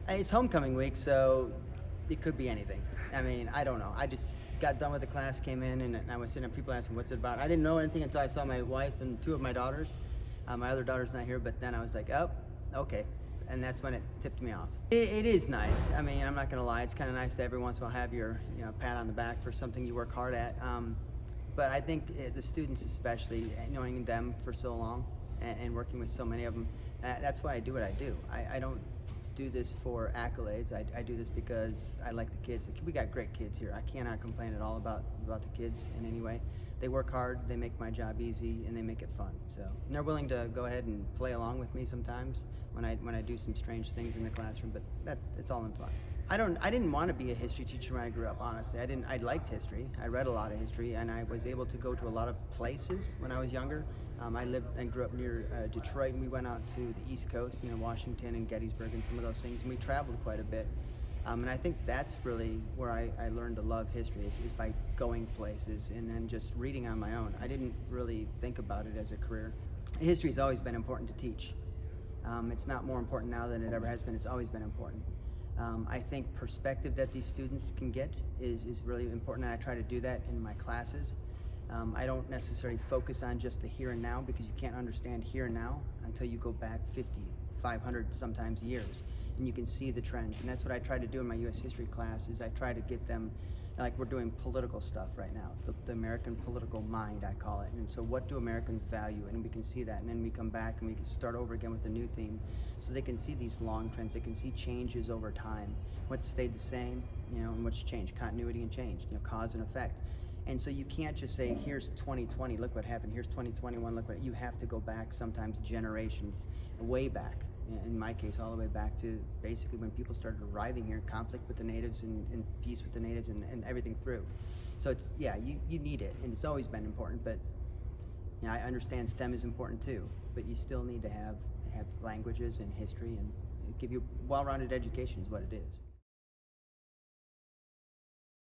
It's homecoming week, so it could be anything. I mean, I don't know. I just got done with the class, came in, and I was sitting there, people asking, what's it about? I didn't know anything until I saw my wife and two of my daughters. My other daughter's not here, but then I was like, oh, okay. And that's when it tipped me off. It is nice. I mean, I'm not going to lie. It's kind of nice to every once in a while have your pat on the back for something you work hard at. But I think the students especially, knowing them for so long and working with so many of them, that's why I do what I do. I don't do this for accolades. I do this because I like the kids. We got great kids here. I cannot complain at all about the kids in any way. They work hard, they make my job easy, and they make it fun. So, and they're willing to go ahead and play along with me sometimes when I do some strange things in the classroom, but it's all in fun. I didn't want to be a history teacher when I grew up, honestly. I liked history. I read a lot of history, and I was able to go to a lot of places when I was younger. I lived and grew up near Detroit, and we went out to the East Coast, Washington and Gettysburg and some of those things, and we traveled quite a bit. And I think that's really where I learned to love history, is by going places and then just reading on my own. I didn't really think about it as a career. History's always been important to teach. It's not more important now than it ever has been. It's always been important. I think perspective that these students can get is really important, and I try to do that in my classes. I don't necessarily focus on just the here and now, because you can't understand here and now until you go back 50, 500 sometimes years, and you can see the trends. And that's what I try to do in my U.S. history class, is I try to get them, like we're doing political stuff right now, the American political mind, I call it. And so what do Americans value? And we can see that, and then we come back and we can start over again with a new theme, so they can see these long trends, they can see changes over time, what's stayed the same, and what's changed, continuity and change, cause and effect. And so you can't just say, here's 2020, look what happened, here's 2021, look what, you have to go back sometimes generations, way back. In my case, all the way back to basically when people started arriving here, conflict with the natives and peace with the natives and everything through. So it's, yeah, you need it, and it's always been important, but I understand STEM is important too, but you still need to have languages and history, and give you a well-rounded education is what it is.